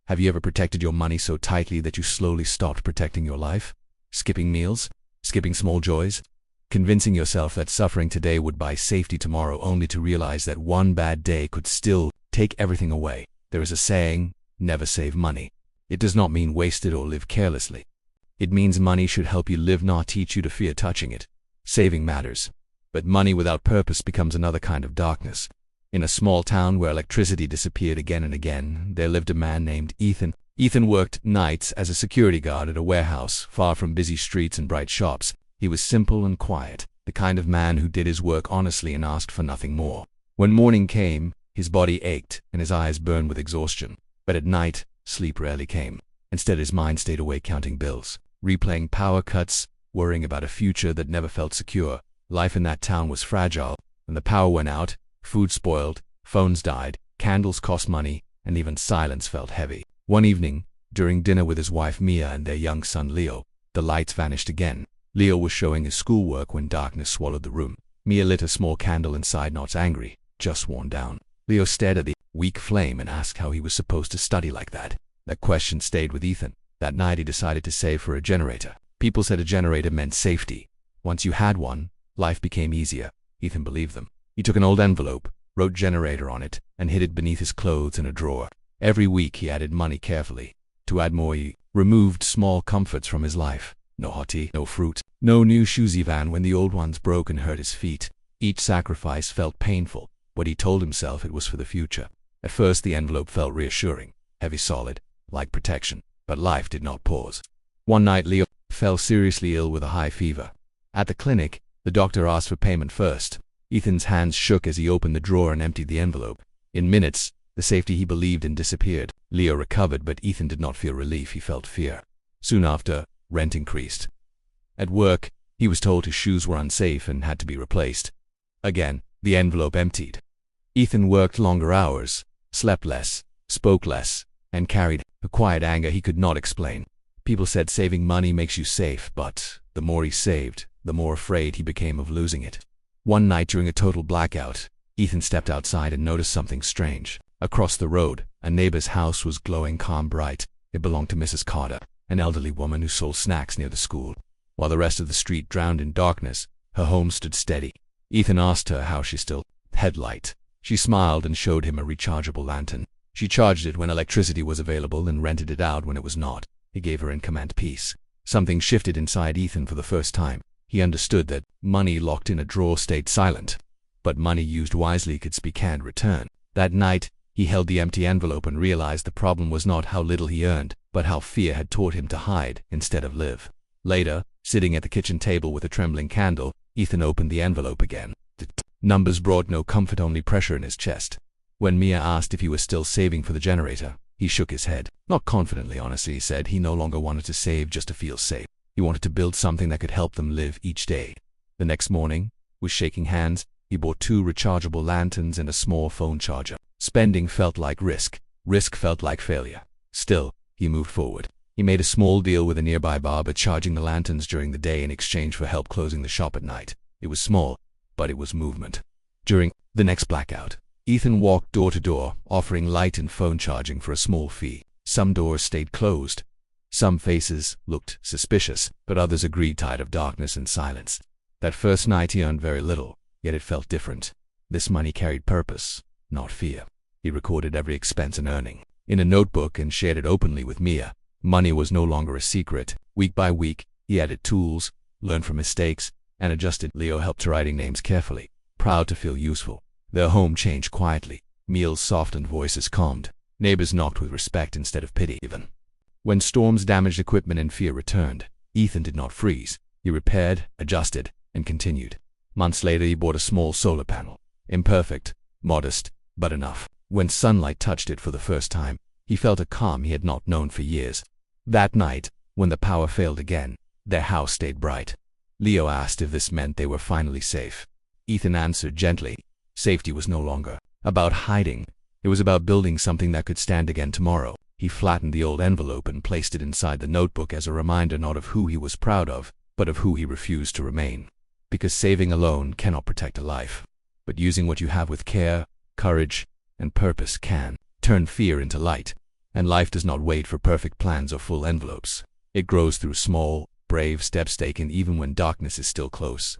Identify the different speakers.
Speaker 1: Have you ever protected your money so tightly that you slowly stopped protecting your life? Skipping meals? Skipping small joys? Convincing yourself that suffering today would buy safety tomorrow, only to realize that one bad day could still take everything away. There is a saying, never save money. It does not mean waste it or live carelessly. It means money should help you live, not teach you to fear touching it. Saving matters, but money without purpose becomes another kind of darkness. In a small town where electricity disappeared again and again, there lived a man named Ethan. Ethan worked nights as a security guard at a warehouse, far from busy streets and bright shops. He was simple and quiet, the kind of man who did his work honestly and asked for nothing more. When morning came, his body ached and his eyes burned with exhaustion. But at night, sleep rarely came. Instead, his mind stayed awake counting bills, replaying power cuts, worrying about a future that never felt secure. Life in that town was fragile. When the power went out, food spoiled, phones died, candles cost money, and even silence felt heavy. One evening, during dinner with his wife Mia and their young son Leo, the lights vanished again. Leo was showing his schoolwork when darkness swallowed the room. Mia lit a small candle inside, not angry, just worn down. Leo stared at the weak flame and asked how he was supposed to study like that. That question stayed with Ethan. That night he decided to save for a generator. People said a generator meant safety. Once you had one, life became easier. Ethan believed them. He took an old envelope, wrote generator on it, and hid it beneath his clothes in a drawer. Every week he added money carefully. To add more, he removed small comforts from his life. No hot tea, no fruit, no new shoes even when the old ones broke and hurt his feet. Each sacrifice felt painful, but he told himself it was for the future. At first the envelope felt reassuring, heavy, solid, like protection. But life did not pause. One night Leo fell seriously ill with a high fever. At the clinic, the doctor asked for payment first. Ethan's hands shook as he opened the drawer and emptied the envelope. In minutes, the safety he believed in disappeared. Leo recovered, but Ethan did not feel relief, he felt fear. Soon after, rent increased. At work, he was told his shoes were unsafe and had to be replaced. Again, the envelope emptied. Ethan worked longer hours, slept less, spoke less, and carried a quiet anger he could not explain. People said saving money makes you safe, but the more he saved, the more afraid he became of losing it. One night during a total blackout, Ethan stepped outside and noticed something strange. Across the road, a neighbor's house was glowing calm bright. It belonged to Mrs. Carter, an elderly woman who sold snacks near the school. While the rest of the street drowned in darkness, her home stood steady. Ethan asked her how she still had light. She smiled and showed him a rechargeable lantern. She charged it when electricity was available and rented it out when it was not. It gave her income and peace. Something shifted inside Ethan for the first time. He understood that money locked in a drawer stayed silent, but money used wisely could speak and return. That night, he held the empty envelope and realized the problem was not how little he earned, but how fear had taught him to hide instead of live. Later, sitting at the kitchen table with a trembling candle, Ethan opened the envelope again. The numbers brought no comfort, only pressure in his chest. When Mia asked if he was still saving for the generator, he shook his head. Not confidently, honestly, he said. He no longer wanted to save just to feel safe. He wanted to build something that could help them live each day. The next morning, with shaking hands, he bought 2 rechargeable lanterns and a small phone charger. Spending felt like risk. Risk felt like failure. Still, he moved forward. He made a small deal with a nearby barber, charging the lanterns during the day in exchange for help closing the shop at night. It was small, but it was movement. During the next blackout, Ethan walked door to door, offering light and phone charging for a small fee. Some doors stayed closed. Some faces looked suspicious, but others agreed, tired of darkness and silence. That first night he earned very little, yet it felt different. This money carried purpose, not fear. He recorded every expense and earning in a notebook and shared it openly with Mia. Money was no longer a secret. Week by week, he added tools, learned from mistakes, and adjusted. Leo helped her, writing names carefully, proud to feel useful. Their home changed quietly. Meals softened, voices calmed. Neighbors knocked with respect instead of pity even. When storms damaged equipment and fear returned, Ethan did not freeze. He repaired, adjusted, and continued. Months later, he bought a small solar panel. Imperfect, modest, but enough. When sunlight touched it for the first time, he felt a calm he had not known for years. That night, when the power failed again, their house stayed bright. Leo asked if this meant they were finally safe. Ethan answered gently. Safety was no longer about hiding. It was about building something that could stand again tomorrow. He flattened the old envelope and placed it inside the notebook as a reminder not of who he was proud of, but of who he refused to remain. Because saving alone cannot protect a life, but using what you have with care, courage, and purpose can turn fear into light. And life does not wait for perfect plans or full envelopes. It grows through small, brave steps taken even when darkness is still close.